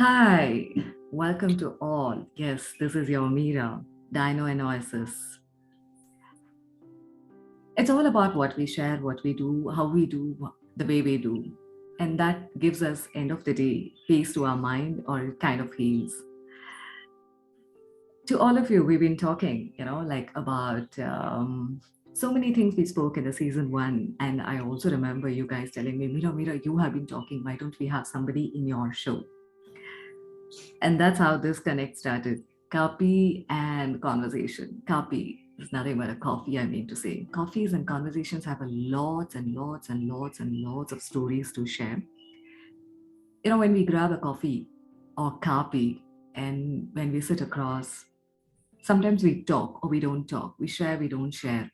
Hi, welcome to all. Yes, this is your Meera, DinoinOasis. It's all about what we share, what we do, how we do, the way we do. And that gives us, end of the day, peace to our mind or it kind of heals. To all of you, we've been talking, like about so many things we spoke in the season one. And I also remember you guys telling me, Meera, you have been talking. Why don't we have somebody in your show? And that's how this connect started. Kaapi and conversation. Kaapi is nothing but a coffee, I mean to say. Coffees and conversations have a lots and lots and lots and lots of stories to share. When we grab a coffee or Kaapi and when we sit across, sometimes we talk or we don't talk. We share, we don't share.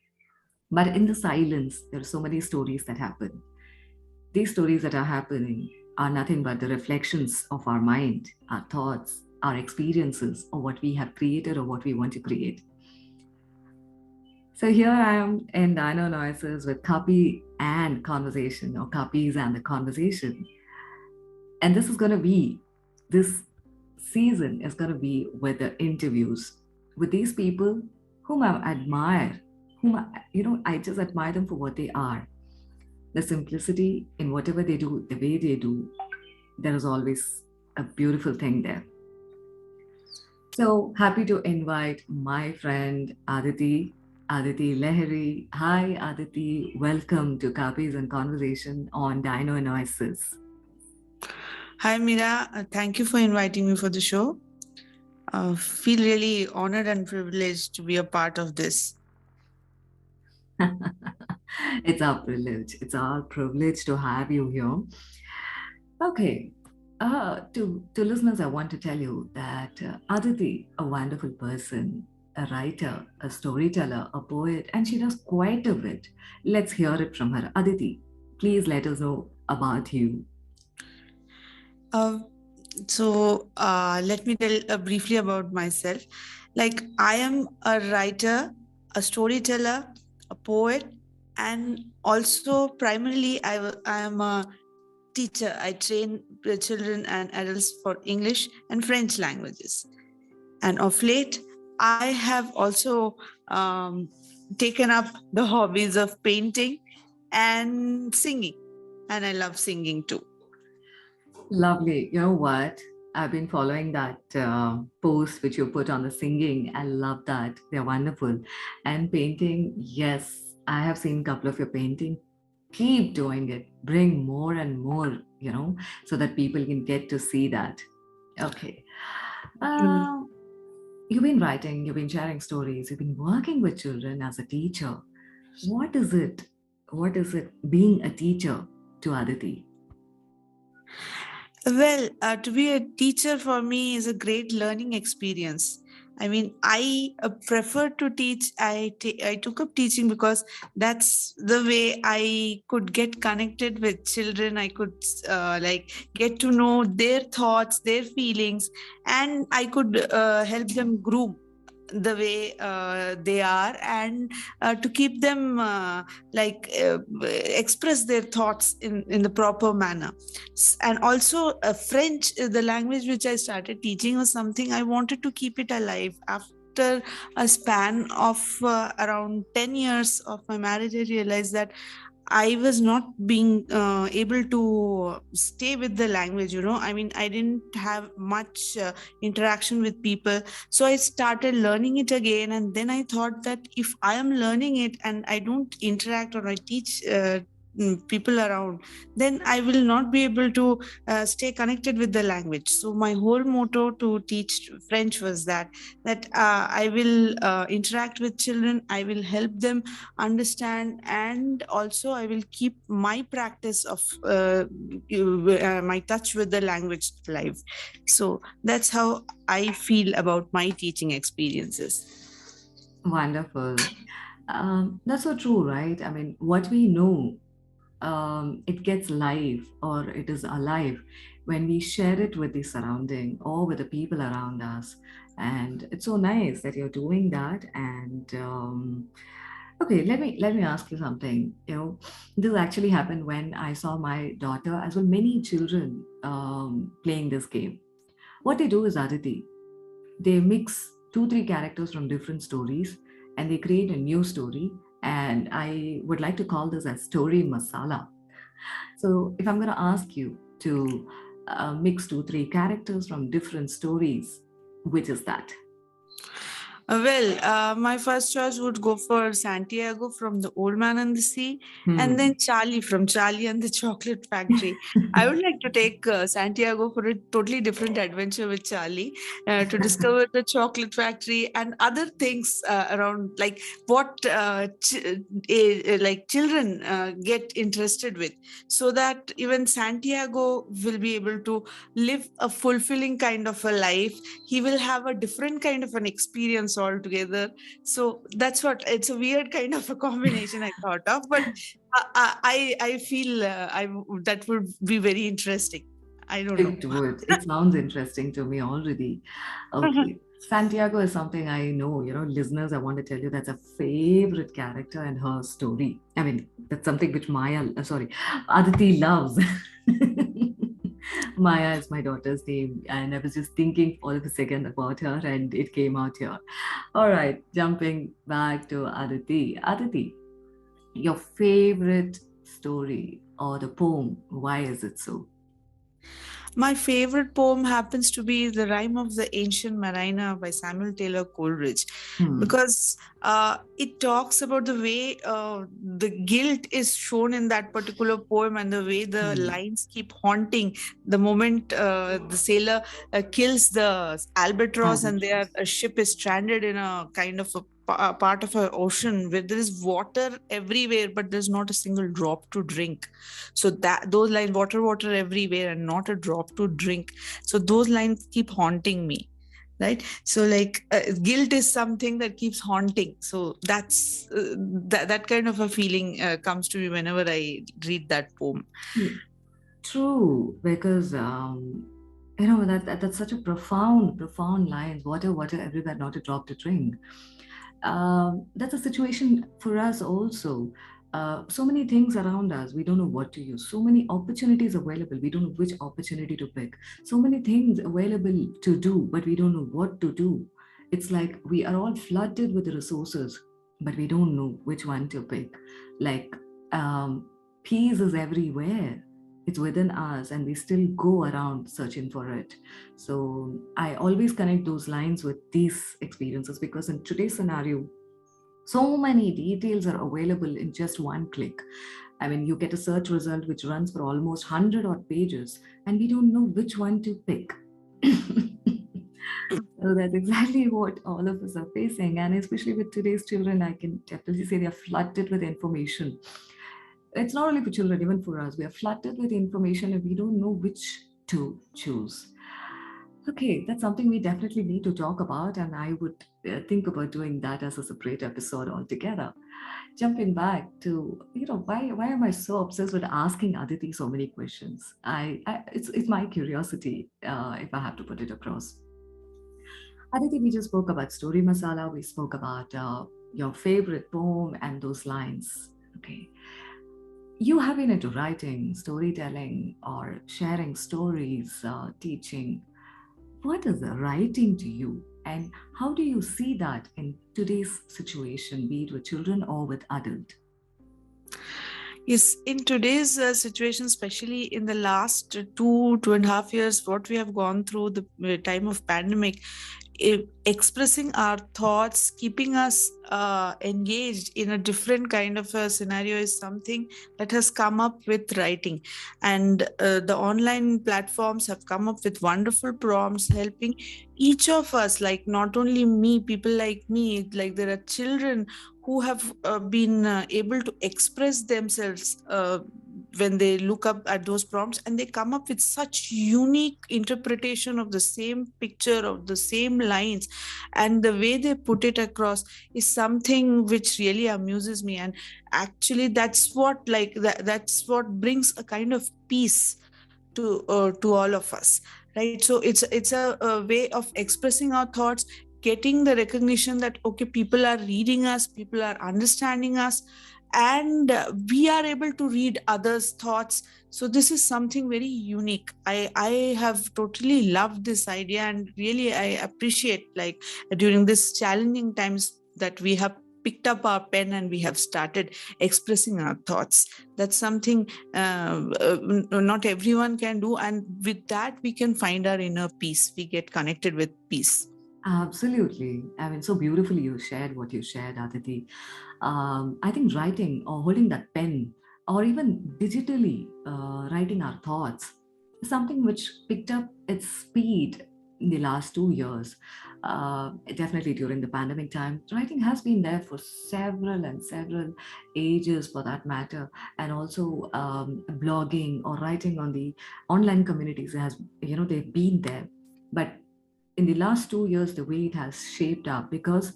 But in the silence, there are so many stories that happen. These stories that are happening are nothing but the reflections of our mind, our thoughts, our experiences, or what we have created or what we want to create. So here I am in DinoinOasis with Kaapi and Conversation, or Kaapi's and the Conversation. And this season is going to be with the interviews with these people whom I admire, I just admire them for what they are. The simplicity in whatever they do, the way they do, there is always a beautiful thing there. So happy to invite my friend Aditi Lahiry. Hi, Aditi. Welcome to Kaapi's and Conversation on DinoinOasis. Hi, Meera. Thank you for inviting me for the show. Feel really honored and privileged to be a part of this. It's our privilege. It's our privilege to have you here. Okay. To listeners, I want to tell you that Aditi, a wonderful person, a writer, a storyteller, a poet, and she does quite a bit. Let's hear it from her. Aditi, please let us know about you. Uh, Let me tell briefly about myself. I am a writer, a storyteller, a poet, and also primarily I am a teacher. I train children and adults for English and French languages. And of late, I have also um, taken up the hobbies of painting and singing. And I love singing too. Lovely. You know what? I've been following that post which you put on the singing. I love that. They're wonderful. And painting, yes, I have seen a couple of your painting. Keep doing it. Bring more and more, so that people can get to see that. Okay. Mm. Uh, you've been writing, you've been sharing stories, you've been working with children as a teacher. What is it? What is it being a teacher to Aditi? Well, to be a teacher for me is a great learning experience. I mean, I prefer to teach. I took up teaching because that's the way I could get connected with children. I could get to know their thoughts, their feelings, and I could help them groom the way they are, and to keep them express their thoughts in the proper manner. And also French, the language which I started teaching, was something I wanted to keep it alive. After a span of around 10 years of my marriage, I realized that I was not being able to stay with the language. I mean, I didn't have much interaction with people. So I started learning it again. And then I thought that if I am learning it and I don't interact or I teach people around, then I will not be able to stay connected with the language. So my whole motto to teach French was that I will interact with children, I will help them understand, and also I will keep my practice of my touch with the language live. So that's how I feel about my teaching experiences. Wonderful. That's so true, right? I mean, what we know, it gets live or it is alive when we share it with the surrounding or with the people around us. And it's so nice that you're doing that. And okay, let me ask you something. This actually happened when I saw my daughter, as well many children, playing this game. What they do is, Aditi, they mix two, three characters from different stories and they create a new story. And I would like to call this as story masala. So if I'm going to ask you to mix two, three characters from different stories, which is that? My first choice would go for Santiago from The Old Man and the Sea, and Hmm. then Charlie from Charlie and the Chocolate Factory. I would like to take Santiago for a totally different adventure with Charlie to discover the chocolate factory and other things around, like what like children get interested with, so that even Santiago will be able to live a fulfilling kind of a life. He will have a different kind of an experience altogether. So that's what, it's a weird kind of a combination I thought of, but I feel that would be very interesting. I don't know. It would. It sounds interesting to me already. Okay. Santiago is something I know, listeners, I want to tell you that's a favorite character and her story. I mean, that's something which Aditi loves. Maya is my daughter's name, and I was just thinking all of a second about her, and it came out here. All right, jumping back to Aditi. Aditi, your favorite story or the poem, why is it so? My favorite poem happens to be The Rime of the Ancient Mariner by Samuel Taylor Coleridge, Hmm. because it talks about the way the guilt is shown in that particular poem, and the way the Hmm. lines keep haunting the moment the sailor kills the albatross, and their Albatross. ship is stranded in a kind of a part of an ocean where there is water everywhere, but there's not a single drop to drink. So that those lines, water, water everywhere, and not a drop to drink. So those lines keep haunting me, right? So like guilt is something that keeps haunting. So that's that kind of a feeling comes to me whenever I read that poem. Hmm. True, because that's such a profound lines. Water, water everywhere, not a drop to drink. That's a situation for us also. So many things around us, we don't know what to use. So many opportunities available, we don't know which opportunity to pick. So many things available to do, but we don't know what to do. It's like we are all flooded with resources, but we don't know which one to pick. Like, um, peace is everywhere, it's within us, and we still go around searching for it. So I always connect those lines with these experiences because in today's scenario, so many details are available in just one click. I mean, you get a search result which runs for almost 100 odd pages, and we don't know which one to pick. So that's exactly what all of us are facing. And especially with today's children, I can definitely say they are flooded with information. It's not only for children, even for us. We are flooded with information and we don't know which to choose. Okay, that's something we definitely need to talk about, and I would think about doing that as a separate episode altogether. Jumping back to, why am I so obsessed with asking Aditi so many questions? It's my curiosity, if I have to put it across. Aditi, we just spoke about story masala. We spoke about your favorite poem and those lines. Okay, you have been into writing, storytelling, or sharing stories, teaching. What is writing to you, and how do you see that in today's situation, be it with children or with adult? Yes, in today's situation, especially in the last 2.5 years, what we have gone through, the time of pandemic, expressing our thoughts, keeping us engaged in a different kind of a scenario is something that has come up with writing. And the online platforms have come up with wonderful prompts helping each of us, like not only me, people like me, like there are children who have been able to express themselves when they look up at those prompts, and they come up with such unique interpretation of the same picture, of the same lines, and the way they put it across is something which really amuses me. And actually that's what, like that's what brings a kind of peace to all of us, right? So it's a way of expressing our thoughts, getting the recognition that okay, people are reading us, people are understanding us, and we are able to read others' thoughts. So this is something very unique. I have totally loved this idea, and really I appreciate, like, during this challenging times, that we have picked up our pen and we have started expressing our thoughts. That's something not everyone can do, and with that we can find our inner peace. We get connected with peace. Absolutely. I mean, so beautifully you shared what you shared, Aditi. I think writing or holding that pen or even digitally writing our thoughts is something which picked up its speed in the last 2 years. Definitely during the pandemic time, writing has been there for several and several ages for that matter. And also blogging or writing on the online communities has, they've been there. But in the last 2 years, the way it has shaped up, because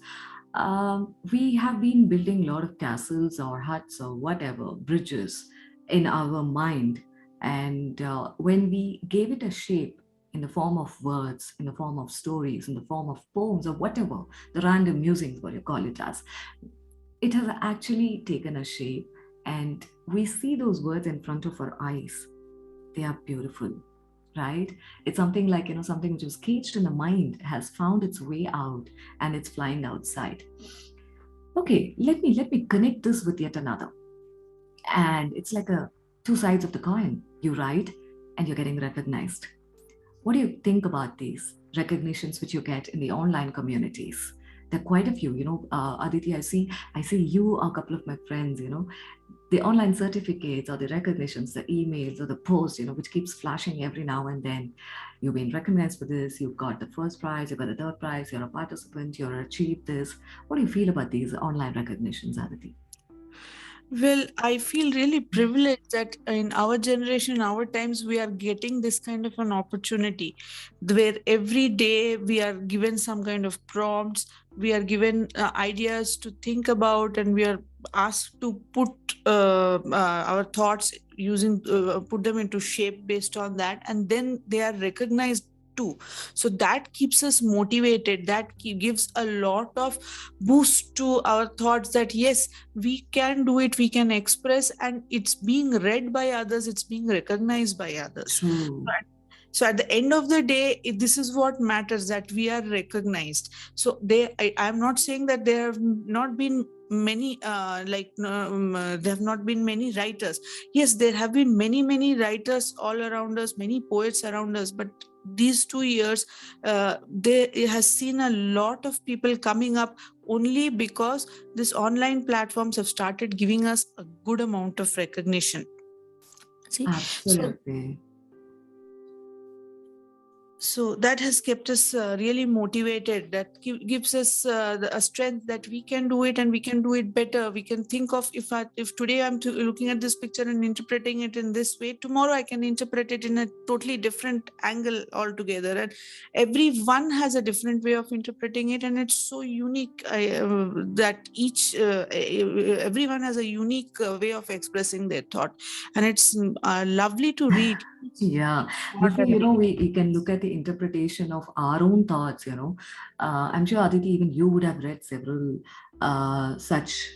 we have been building a lot of castles or huts or whatever, bridges in our mind. And when we gave it a shape in the form of words, in the form of stories, in the form of poems or whatever, the random musings, what you call it as, it has actually taken a shape. And we see those words in front of our eyes. They are beautiful, right? It's something like, something which was caged in the mind has found its way out and it's flying outside. Okay, let me connect this with yet another. And it's like a two sides of the coin. You write and you're getting recognized. What do you think about these recognitions which you get in the online communities? There are quite a few, Aditi. I see you, a couple of my friends, the online certificates or the recognitions, the emails or the posts, which keeps flashing every now and then. You've been recognized for this, you got the first prize, you got the third prize, you're a participant, you're achieved this. What do you feel about these online recognitions, Aditi? Well, I feel really privileged that in our generation, our times, we are getting this kind of an opportunity where every day we are given some kind of prompts, we are given ideas to think about, and we are asked to put our thoughts put them into shape based on that, and then they are recognized too. So that keeps us motivated. That gives a lot of boost to our thoughts, that yes, we can do it, we can express, and it's being read by others, it's being recognized by others. True. So at the end of the day, this is what matters, that we are recognized. So I'm not saying that there have not been many there have not been many writers. Yes, there have been many writers all around us, many poets around us, but these 2 years, it has seen a lot of people coming up, only because these online platforms have started giving us a good amount of recognition. See, so Absolutely. so that has kept us really motivated. That gives us a strength that we can do it, and we can do it better. We can think of, if today I'm looking at this picture and interpreting it in this way, tomorrow I can interpret it in a totally different angle altogether. And everyone has a different way of interpreting it, and it's so unique that everyone has a unique way of expressing their thought, and it's lovely to read. Yeah, Thought before, and we can look at the interpretation of our own thoughts. I'm sure, Aditi, even you would have read several such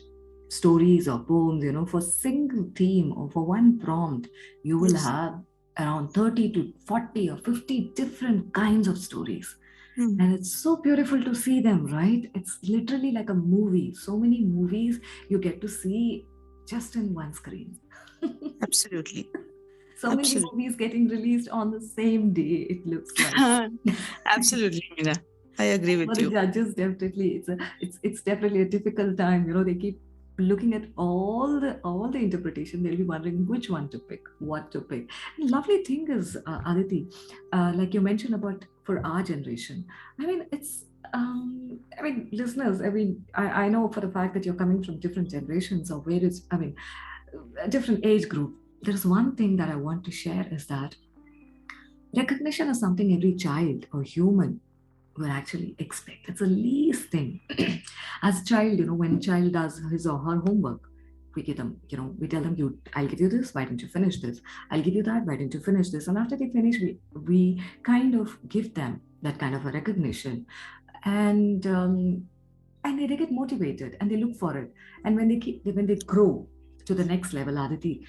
stories or poems. For single theme or for one prompt, you will yes. have around 30 to 40 or 50 different kinds of stories. Hmm. And it's so beautiful to see them, right? It's literally like a movie. So many movies you get to see just in one screen. Absolutely. So many Absolutely. movies getting released on the same day, it looks like. Absolutely, Meera. I agree For with the you. judges, definitely it's definitely a difficult time. They keep looking at all the interpretation. They'll be wondering which one to pick, what to pick. And lovely thing is, Aditi, like you mentioned about for our generation. I mean, listeners. I know for the fact that you're coming from different generations or various. A different age group. There's one thing that I want to share is that recognition is something every child or human will actually expect. It's the least thing. As a child, when a child does his or her homework, we get them, we tell them, I'll give you this, why don't you finish this? I'll give you that, why don't you finish this? And after they finish, we kind of give them that kind of a recognition. And they get motivated and they look for it. And when they grow, to the next level, Aditi,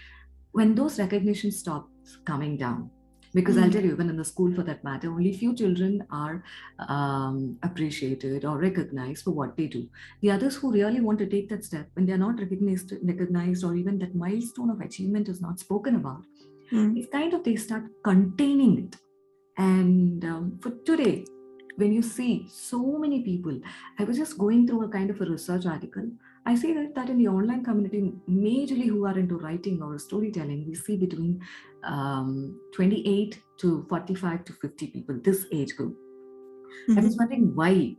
when those recognitions stop coming down, because I'll Mm. tell you, even in the school for that matter, only few children are appreciated or recognized for what they do. The others who really want to take that step, when they're not recognized, or even that milestone of achievement is not spoken about, Mm. it's kind of they start containing it. And for today, when you see so many people, I was just going through a kind of a research article. I see that in the online community, majorly who are into writing or storytelling, we see between 28 to 45 to 50 people, this age group. I was Mhm. wondering why.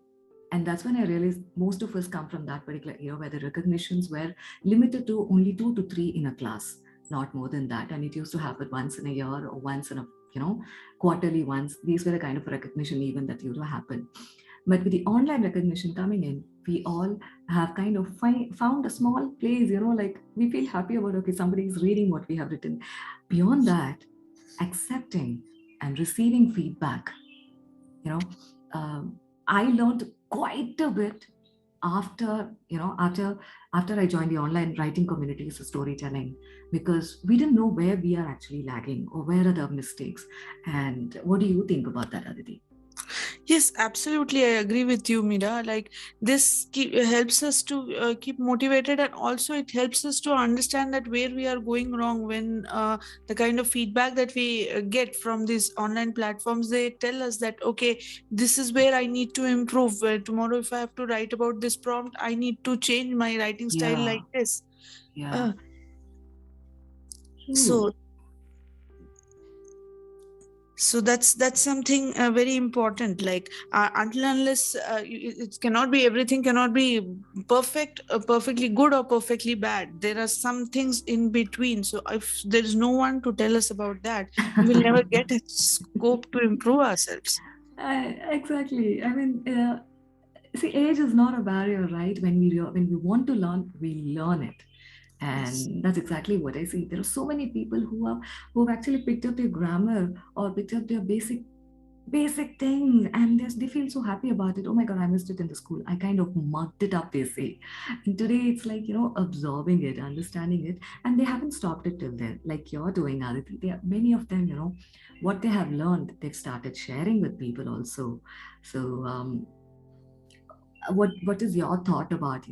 And that's when I realized most of us come from that particular era where the recognitions were limited to only 2 to 3 in a class, not more than that. And it used to happen once in a year or once in a, quarterly once. These were the kind of recognition even that used to happen. But with the online recognition coming in, we all have kind of found a small place, like we feel happy about, okay, somebody is reading what we have written. Beyond that, accepting and receiving feedback, you know I learned quite a bit after I joined the online writing communities of storytelling, because we didn't know where we are actually lagging or where are the mistakes. And what do you think about that, Aditi? Yes, absolutely. I agree with you, Mira. Like helps us to keep motivated, and also it helps us to understand that where we are going wrong. When the kind of feedback that we get from these online platforms, they tell us that okay, this is where I need to improve. Tomorrow, if I have to write about this prompt, I need to change my writing style Yeah, like this. yeah, Uh, true. so so that's something very important, like until unless it cannot be, everything cannot be perfectly good or perfectly bad. There are some things in between, so if there is no one to tell us about that, we will never get a scope to improve ourselves. Exactly. I mean, see, age is not a barrier, right? When we want to learn, we learn it. Yes. And that's exactly what I see. There are so many people who have actually picked up their grammar or picked up their basic things, and they feel so happy about it. Oh my god, I missed it in the school, I kind of mugged it up, they say. And today it's like, absorbing it, understanding it, and they haven't stopped it till then, like you're doing, Aditi. Many of them, what they have learned, they've started sharing with people also. So what is your thought about,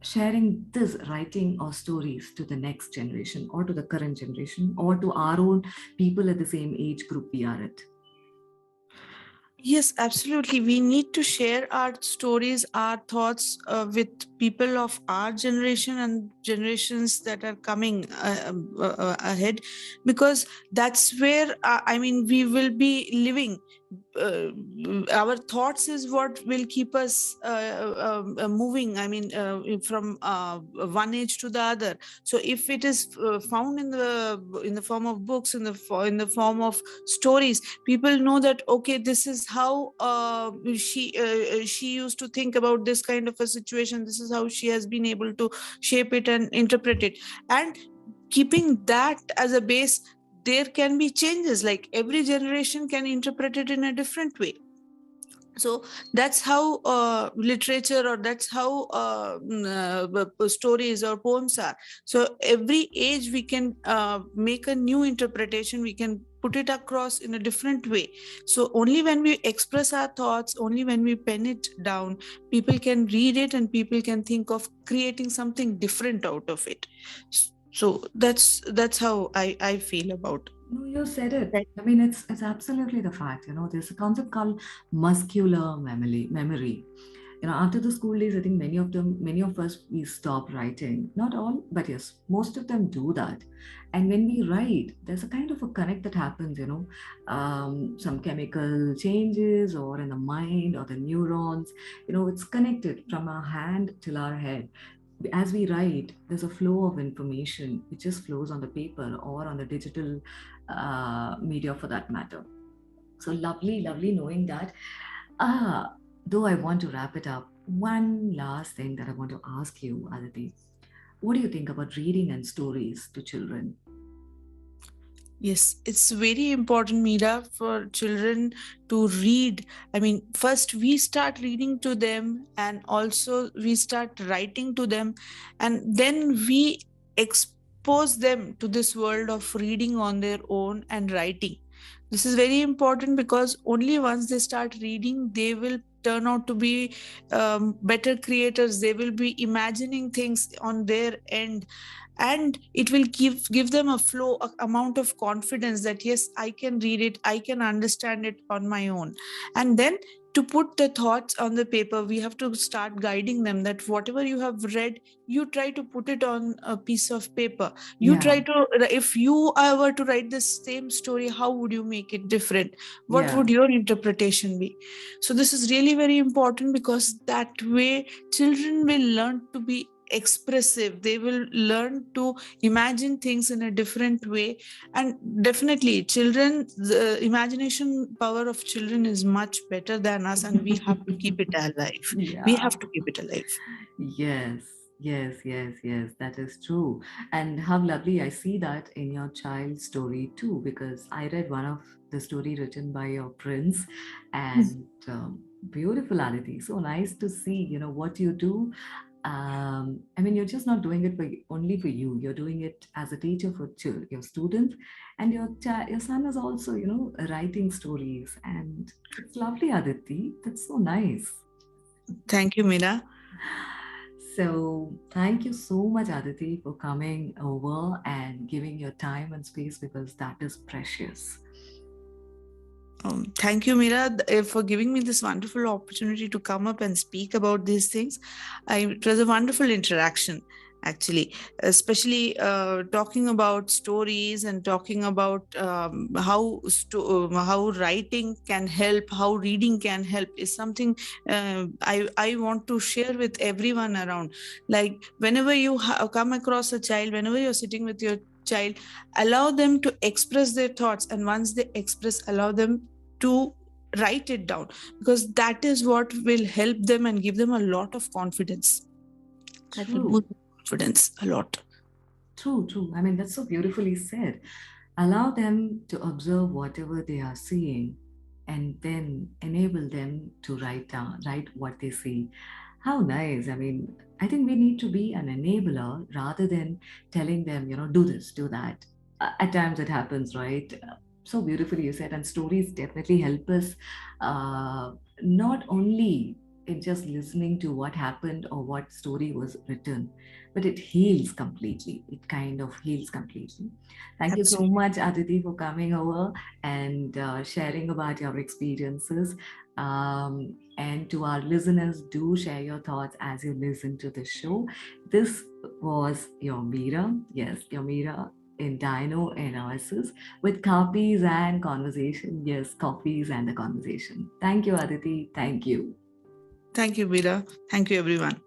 sharing this writing or stories to the next generation or to the current generation or to our own people at the same age group we are at? Yes, absolutely. We need to share our stories, our thoughts with people of our generation and generations that are coming ahead, because that's where, I mean, we will be living. Uh, our thoughts is what will keep us moving, I mean, from one age to the other. So if it is found in the form of books, in the form of stories, people know that okay, this is how she used to think about this kind of a situation, this is how she has been able to shape it and interpret it. And keeping that as a base, there can be changes, like every generation can interpret it in a different way. So that's how literature, or that's how stories or poems are. So every age we can make a new interpretation, we can put it across in a different way. So only when we express our thoughts, only when we pen it down, people can read it and people can think of creating something different out of it. So that's how I feel about No, you said it. that. I mean, it's absolutely the fact. There's a concept called muscular memory. After the school days, I think many of us, we stop writing. Not all, but yes, most of them do that. And when we write, there's a kind of a connect that happens. Some chemical changes, or in the mind, or the neurons. It's connected from our hand till our head. As we write, there's a flow of information which just flows on the paper or on the digital media for that matter. So lovely, lovely knowing that. Though I want to wrap it up, one last thing that I want to ask you, Aditi. What do you think about reading and stories to children? Yes, it's very important, Meera, for children to read. I mean, first we start reading to them, and also we start writing to them, and then we expose them to this world of reading on their own and writing. This is very important because only once they start reading, they will turn out to be better creators. They will be imagining things on their end, and it will give them a flow a amount of confidence that yes, I can read it, I can understand it on my own. And then to put the thoughts on the paper, we have to start guiding them that whatever you have read, you try to put it on a piece of paper. You Yeah, try to, if you were to write the same story, how would you make it different? What yeah, would your interpretation be? So this is really very important, because that way children will learn to be expressive. They will learn to imagine things in a different way. And definitely children, the imagination power of children is much better than us, and we have to keep it alive. We yeah. have to keep it alive. Yes, yes, yes, yes, that is true. And how lovely, I see that in your child's story too, because I read one of the story written by your prince, and beautiful, Aditi. So nice to see, what you do. I mean, you're just not doing it only for you. You're doing it as a teacher for your students, and your son is also, writing stories, and it's lovely, Aditi. That's so nice. Thank you, Meera. So, thank you so much, Aditi, for coming over and giving your time and space because that is precious. Thank you, Meera, for giving me this wonderful opportunity to come up and speak about these things. It was a wonderful interaction, actually, especially talking about stories and talking about how writing can help, how reading can help is something I want to share with everyone around. Like whenever you come across a child, whenever you're sitting with your child, allow them to express their thoughts, and once they express, allow them to write it down, because that is what will help them and give them a lot of confidence. That will True, boost confidence a lot. true, true. I mean, that's so beautifully said. Allow them to observe whatever they are seeing and then enable them to write what they see. How nice. I mean, I think we need to be an enabler rather than telling them, do this, do that. At times it happens, right? So beautifully you said, and stories definitely help us not only in just listening to what happened or what story was written, but it heals completely. It kind of heals completely. Thank you so Absolutely. much, Aditi, for coming over and sharing about your experiences. And to our listeners, do share your thoughts as you listen to the show. This was your Meera. Yes, your Meera in DinoinOasis with Kaapi's and Conversation. Yes, coffees and the conversation. Thank you, Aditi. Thank you. Thank you, Meera. Thank you, everyone.